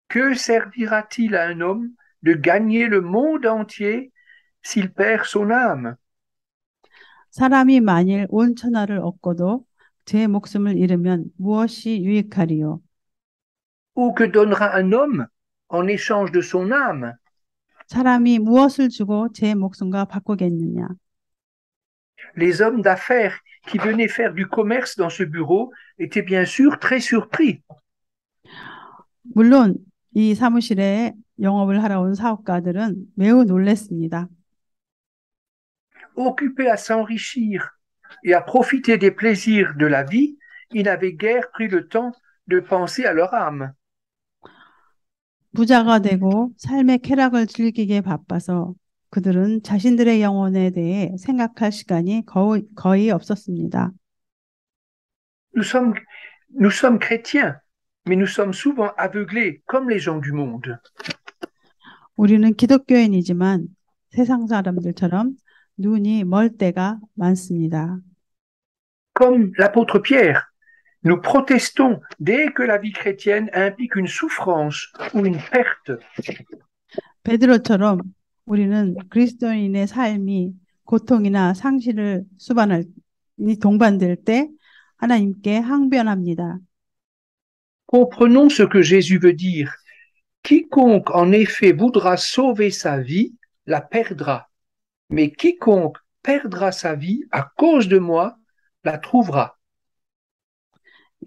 Que servira-t-il à un homme de gagner le monde entier s'il perd son âme? 사람이 만일 온 천하를 얻고도 제 목숨을 잃으면 무엇이 유익하리요? Ou que donnera un homme en échange de son âme? 사람이 무엇을 주고 제 목숨과 바꾸겠느냐? Les hommes d'affaires qui venaient faire du commerce dans ce bureau étaient bien sûr très surpris. 물론 이 사무실에 영업을 하러 온 사업가들은 매우 놀랐습니다. Occupés à s'enrichir et à profiter des plaisirs de la vie, ils n'avaient guère pris le temps de penser à leur âme. 부자가 되고 삶의 쾌락을 즐기기에 바빠서 그들은 자신들의 영혼에 대해 생각할 시간이 거의 없었습니다. Nous sommes chrétiens, mais nous sommes souvent aveuglés comme les gens du monde. 우리는 기독교인이지만 세상 사람들처럼 눈이 멀 때가 많습니다. Comme l'apôtre Pierre, nous protestons dès que la vie chrétienne implique une souffrance ou une perte. 베드로처럼 우리는 그리스도인의 삶이 고통이나 상실을 동반될 때 하나님께 항변합니다. Comprenons ce que Jésus veut dire. Quiconque en effet voudra sauver sa vie, la perdra. Mais quiconque perdra sa vie à cause de moi, la trouvera.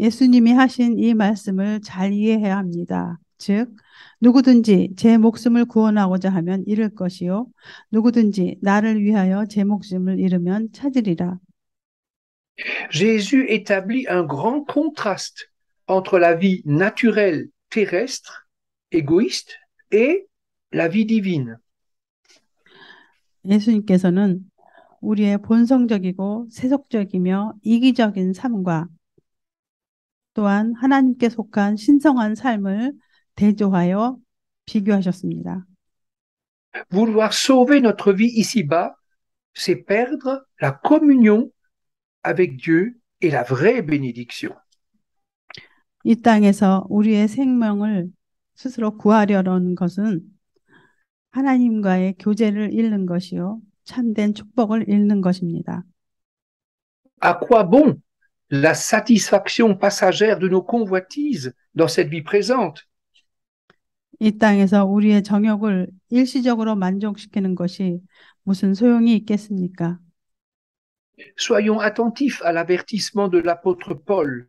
예수님이 하신 이 말씀을 잘 이해해야 합니다. 즉, 누구든지 제 목숨을 구원하고자 하면 잃을 것이요. 누구든지 나를 위하여 제 목숨을 잃으면 찾으리라. Jésus établit un grand contraste entre la vie naturelle terrestre, égoïste, et la vie divine. 예수님께서는 우리의 본성적이고 세속적이며 이기적인 삶과 또한 하나님께 속한 신성한 삶을 대조하여 비교하셨습니다. Vouloir sauver notre vie ici-bas, c'est perdre la communion avec Dieu et la vraie bénédiction. 이 땅에서 우리의 생명을 스스로 구하려는 것은 하나님과의 교제를 잃는 것이요 참된 축복을 잃는 것입니다. À quoi bon la satisfaction passagère de nos convoitises dans cette vie présente? 이 땅에서 우리의 정욕을 일시적으로 만족시키는 것이 무슨 소용이 있겠습니까? Soyons attentifs à l'avertissement de l'apôtre Paul.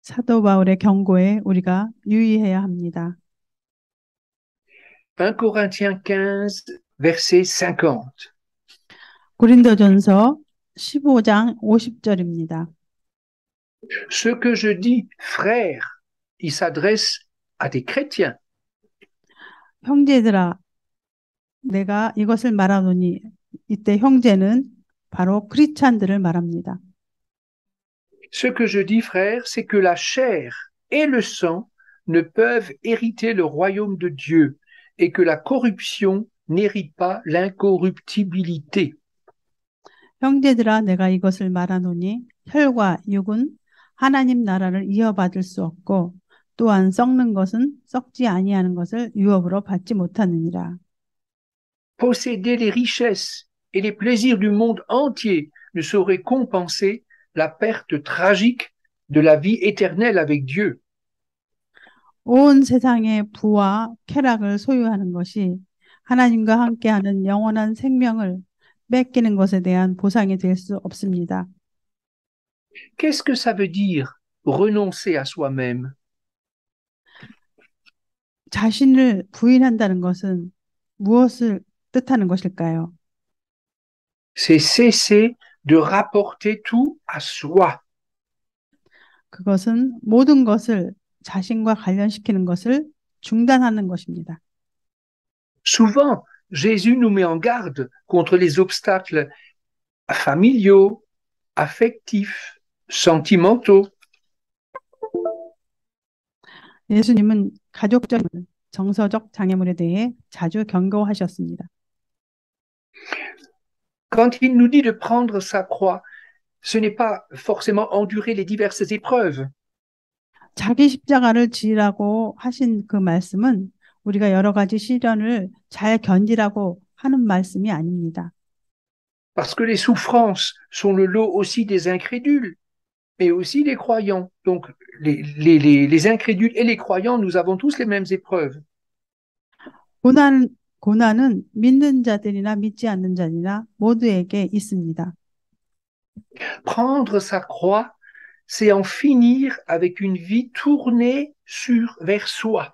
사도 바울의 경고에 우리가 유의해야 합니다. 1 Corinthiens 15, verset 50. 고린도전서 15장 50절입니다. Ce que je dis, frères, il s'adresse à des chrétiens. 형제들아, 내가 이것을 말하노니 이때 형제는 바로 크리스찬들을 말합니다. Ce que je dis, frères, c'est que la chair et le sang ne peuvent hériter le royaume de Dieu et que la corruption n'hérite pas l'incorruptibilité. 형제들아, 내가 이것을 말하노니 혈과 육은 하나님 나라를 이어받을 수 없고 또한 썩는 것은 썩지 아니하는 것을 유업으로 받지 못하느니라. Posséder les richesses et les plaisirs du monde entier ne saurait compenser la perte tragique de la vie éternelle avec Dieu. 온 세상의 부와 쾌락을 소유하는 것이 하나님과 함께하는 영원한 생명을 뺏기는 것에 대한 보상이 될 수 없습니다. Qu'est-ce que ça veut dire renoncer à soi-même? 자신을 부인한다는 것은 무엇을 뜻하는 것일까요? C'est cesser de rapporter tout à soi. 그것은 모든 것을 자신과 관련시키는 것을 중단하는 것입니다. Souvent, Jésus nous met en garde contre les obstacles familiaux, affectifs, sentimentaux. 예수님은 가족적, 정서적 장애물에 대해 자주 경고하셨습니다. Quand il nous dit de prendre sa croix, ce n'est pas forcément endurer les diverses épreuves. 자기 십자가를 지라고 하신 그 말씀은 우리가 여러 가지 시련을 잘 견디라고 하는 말씀이 아닙니다. Parce que les souffrances sont le lot aussi des incrédules, mais aussi des croyants. Donc, les incrédules et les croyants, nous avons tous les mêmes épreuves. 고난은 믿는 자들이나 믿지 않는 자들이나 모두에게 있습니다. Prendre sa croix, c'est en finir avec une vie tournée vers soi.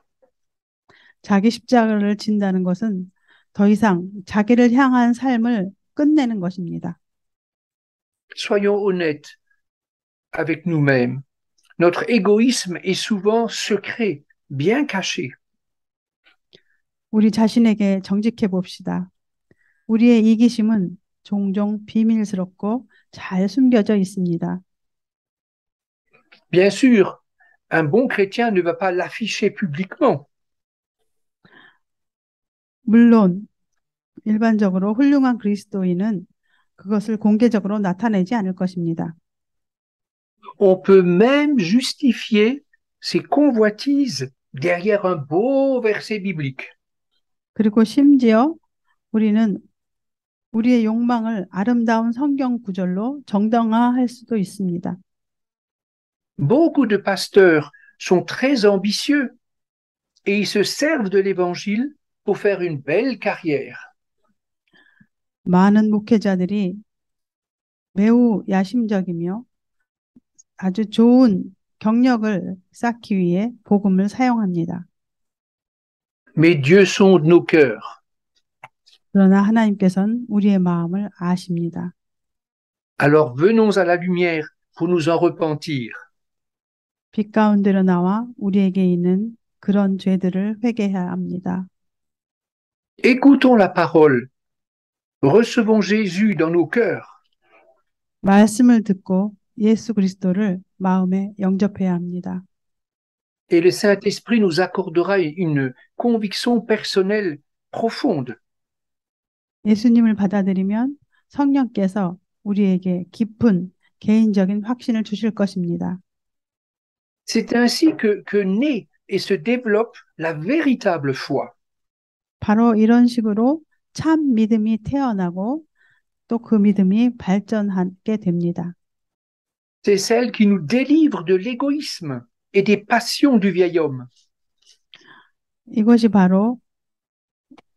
자기 십자가를 진다는 것은 더 이상 자기를 향한 삶을 끝내는 것입니다. Soyons honnêtes avec nous-mêmes. Notre égoïsme est souvent secret, bien caché. 우리 자신에게 정직해 봅시다. 우리의 이기심은 종종 비밀스럽고 잘 숨겨져 있습니다. Bien sûr, un bon chrétien ne va pas l'afficher publiquement. 물론 일반적으로 훌륭한 그리스도인은 그것을 공개적으로 나타내지 않을 것입니다. On peut même justifier ses convoitises derrière un beau verset biblique. 그리고 심지어 우리는 우리의 욕망을 아름다운 성경 구절로 정당화할 수도 있습니다. Beaucoup de pasteurs sont très ambitieux et ils se servent de l'évangile pour faire une belle carrière. 많은 목회자들이 매우 야심적이며 아주 좋은 경력을 쌓기 위해 복음을 사용합니다. Mais Dieu sonde nos cœurs. 그러나 하나님께서는 우리의 마음을 아십니다. Alors venons à la lumière pour nous en repentir. 빛 가운데로 나와 우리에게 있는 그런 죄들을 회개해야 합니다. Écoutons la parole. Recevons Jésus dans nos cœurs. 말씀을 듣고 예수 그리스도를 마음에 영접해야 합니다. Et le Saint-Esprit nous accordera une conviction personnelle profonde. 예수님을 받아들이면 성령께서 우리에게 깊은 개인적인 확신을 주실 것입니다. C'est ainsi que naît et se développe la véritable foi. 바로 이런 식으로 참 믿음이 태어나고 또 그 믿음이 발전하게 됩니다. C'est celle qui nous délivre de l'égoïsme et des passions du vieil homme. 이것이 바로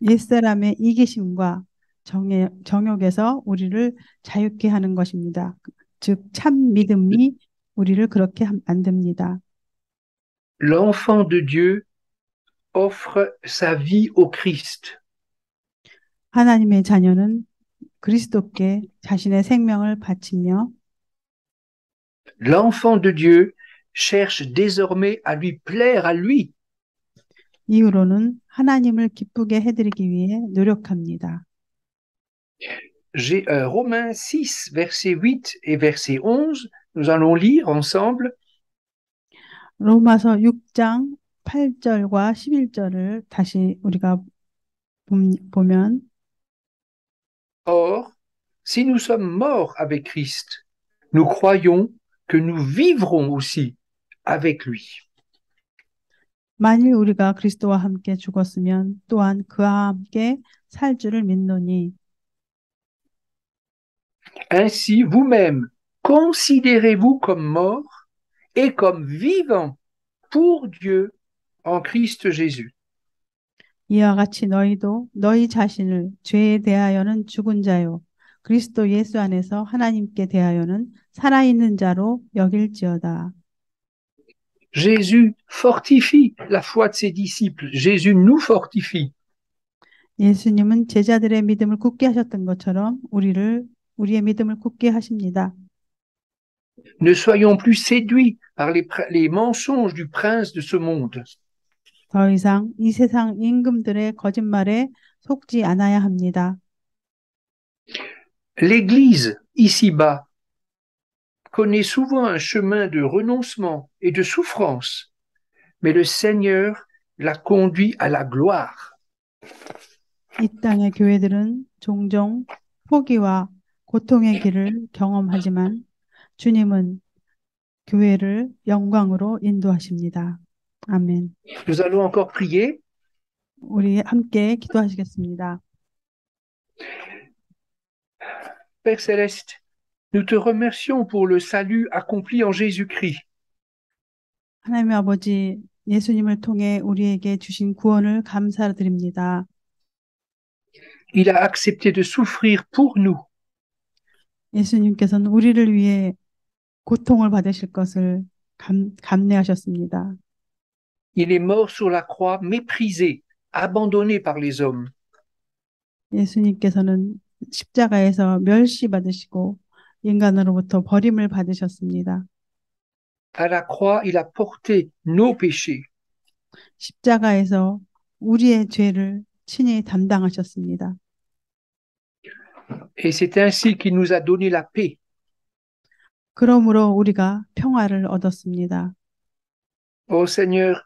옛사람의 이기심과 정욕에서 우리를 자유케 하는 것입니다. 즉, 참 믿음이 우리를 그렇게 만듭니다. L'enfant de Dieu offre sa vie au Christ. 하나님의 자녀는 그리스도께 자신의 생명을 바치며 L'enfant de Dieu cherche désormais à lui plaire à lui. 이후로는 하나님을 기쁘게 해드리기 위해 노력합니다. J'ai Romains 6, verset 8 et verset 11. Nous allons lire ensemble. 로마서 6장 8절과 11절을 다시 우리가 보면 Or, si nous sommes morts avec Christ, nous croyons que nous vivrons aussi avec lui. 만일 우리가 그리스도와 함께 죽었으면 또한 그와 함께 살 줄을 믿노니 Ainsi, vous-même, considérez-vous comme morts et comme vivants pour Dieu en Christ Jésus. 이와 같이 너희도 너희 자신을 죄에 대하여는 죽은 자요 그리스도 예수 안에서 하나님께 대하여는 살아있는 자로 여길지어다. Jésus fortifie la foi de ses disciples. Jésus nous fortifie. 예수님은 제자들의 믿음을 굳게 하셨던 것처럼 우리의 믿음을 굳게 하십니다. Ne soyons plus séduits par les mensonges du prince de ce monde. 더 이상 이 세상 임금들의 거짓말에 속지 않아야 합니다. L'Église, ici-bas, connaît souvent un chemin de renoncement et de souffrance, mais le Seigneur la conduit à la gloire. 이 땅의 교회들은 종종 포기와 고통의 길을 경험하지만 주님은 교회를 영광으로 인도하십니다. 아멘. Nous allons encore prier. 우리 함께 기도하시겠습니다. Père Céleste, nous te remercions pour le salut accompli en Jésus-Christ. 하나님의 아버지, 예수님을 통해 우리에게 주신 구원을 감사드립니다. Il a accepté de souffrir pour nous. 예수님께서는 우리를 위해 고통을 받으실 것을 감내하셨습니다. Il est mort sur la croix, méprisé, abandonné par les hommes. 예수님께서는 십자가에서 멸시받으시고 인간으로부터 버림을 받으셨습니다. À la croix, il a porté nos péchés. 십자가에서 우리의 죄를 친히 담당하셨습니다. Et c'est ainsi qu'il nous a donné la paix. 그러므로 우리가 평화를 얻었습니다. Oh Seigneur,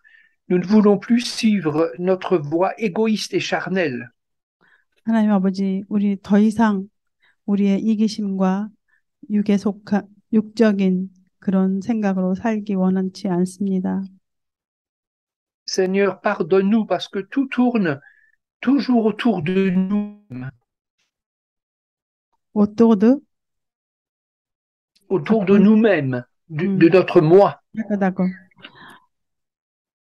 nous ne voulons plus suivre notre voie égoïste et charnelle. 하나님 아버지, 우리 더 이상 우리의 이기심과 육적인 그런 생각으로 살기 원하지 않습니다. Seigneur, pardonne-nous parce que tout tourne toujours autour de nous, 오토드 autour de nous-mêmes, de notre moi.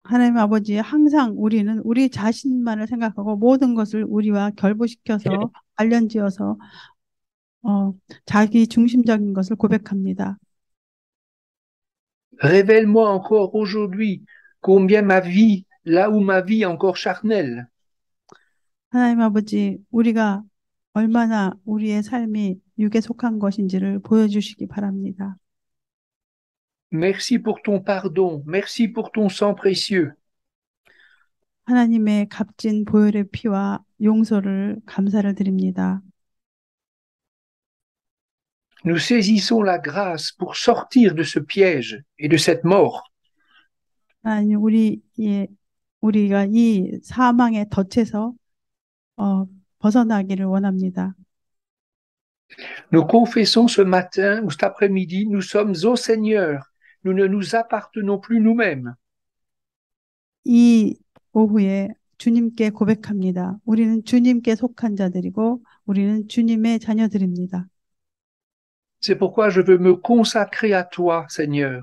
하나님 아버지, 항상 우리는 우리 자신만을 생각하고 모든 것을 우리와 결부시켜서 관련지어서 자기 중심적인 것을 고백합니다. Révèle-moi encore aujourd'hui combien ma vie, là où ma vie est encore charnelle. 하나님 아버지, 우리가 얼마나 우리의 삶이 육에 속한 것인지를 보여주시기 바랍니다. Merci pour ton pardon, merci pour ton sang précieux. 하나님의 값진 보혈의 피와 용서를 감사를 드립니다. Nous saisissons la grâce pour sortir de ce piège et de cette mort. 하나님, 우리가 이 사망의 덫에서 벗어나기를 원합니다. Nous confessons ce matin ou cet après-midi, nous sommes au Seigneur. Nous ne nous appartenons plus nous-mêmes. 이 오후에 주님께 고백합니다. 우리는 주님께 속한 자들이고 우리는 주님의 자녀들입니다. C'est pourquoi je veux me consacrer à toi, Seigneur.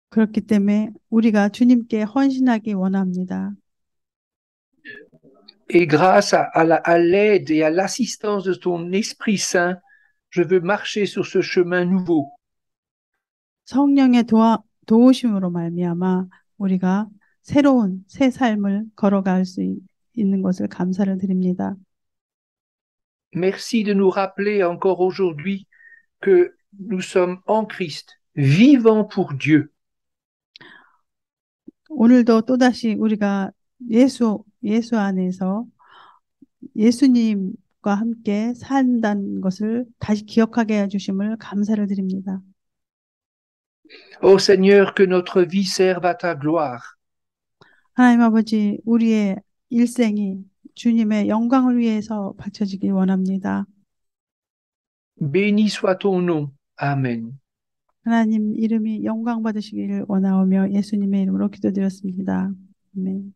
그렇기 때문에 우리가 주님께 헌신하기 원합니다. Et grâce à l'aide et à l'assistance de ton Esprit Saint, je veux marcher sur ce chemin nouveau. 성령의 도우심으로 말미암아 우리가 새로운 새 삶을 걸어갈 수 있는 것을 감사를 드립니다. Merci de nous rappeler encore aujourd'hui que nous sommes en Christ, vivants pour Dieu. 오늘도 또다시 우리가 예수 안에서 예수님과 함께 산다는 것을 다시 기억하게 해주심을 감사를 드립니다. Ô Seigneur, que notre vie serve à ta gloire. 하나님 아버지, 우리의 일생이 주님의 영광을 위해서 바쳐지길 원합니다. Béni soit ton nom. Amen. 하나님 이름이 영광 받으시기를 원하오며 예수님의 이름으로 기도드렸습니다. 아멘.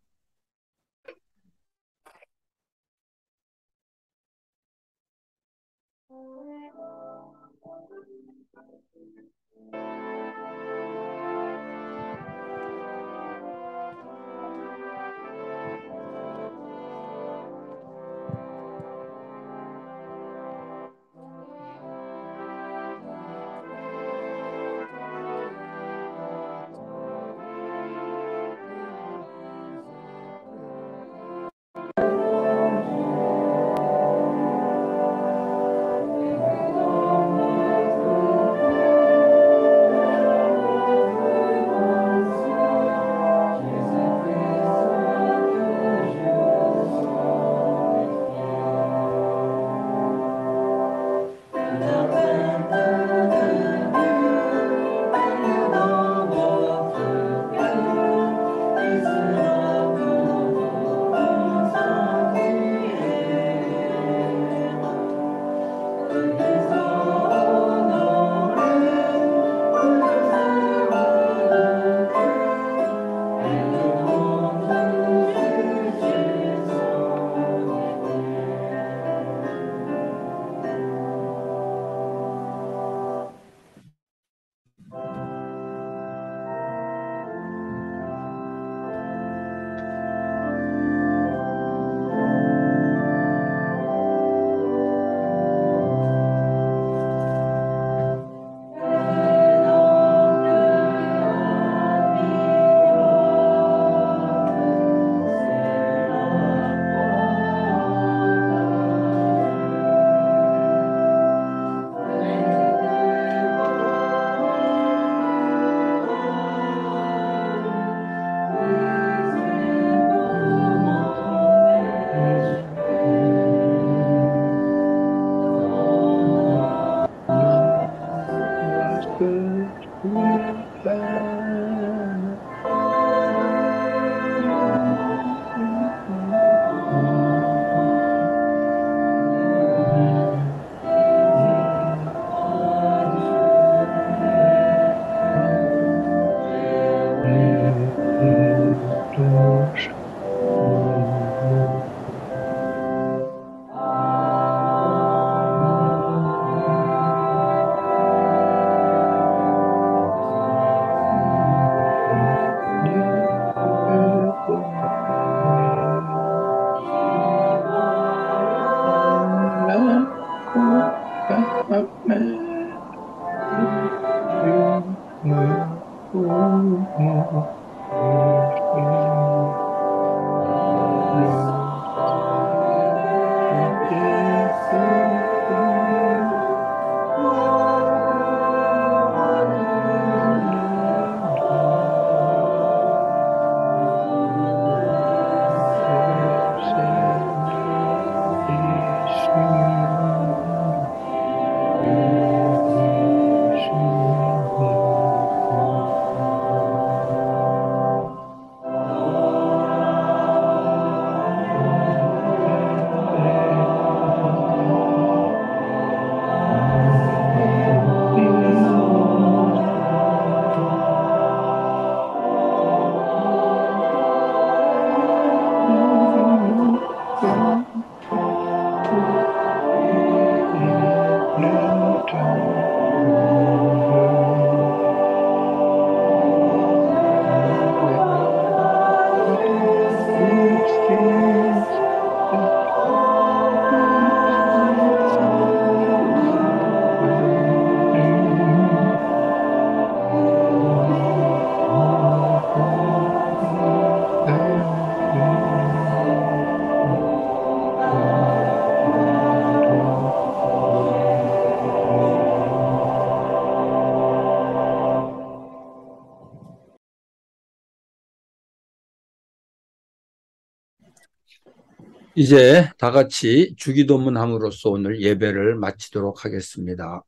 이제 다 같이 주기도문 함으로써 오늘 예배를 마치도록 하겠습니다.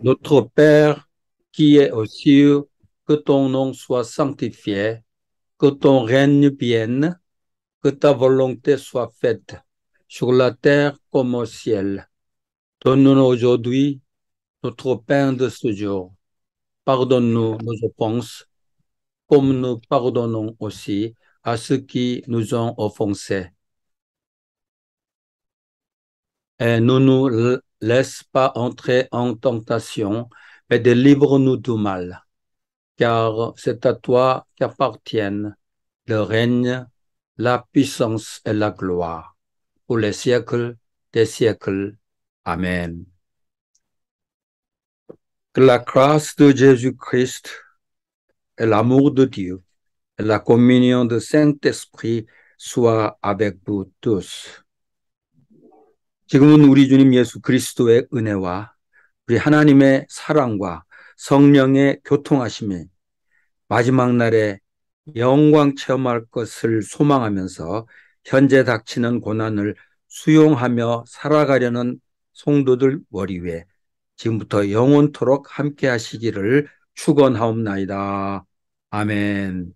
Notre Père qui est aux cieux, que ton nom soit sanctifié, que ton règne vienne, que ta volonté soit faite sur la terre comme au ciel. Donne-nous aujourd'hui notre pain de ce jour. Pardonne-nous nos offenses, comme nous pardonnons aussi à ceux qui nous ont offensés. Et ne nous laisse pas entrer en tentation, mais délivre-nous du mal. Car c'est à toi qu'appartiennent le règne, la puissance et la gloire, pour les siècles des siècles. Amen. Que la grâce de Jésus-Christ et l'amour de Dieu et la communion du Saint-Esprit soient avec vous tous. 지금은 우리 주님 예수 그리스도의 은혜와 우리 하나님의 사랑과 성령의 교통하심이 마지막 날에 영광 체험할 것을 소망하면서 현재 닥치는 고난을 수용하며 살아가려는 성도들 머리 위에 지금부터 영원토록 함께 하시기를 축원하옵나이다. 아멘.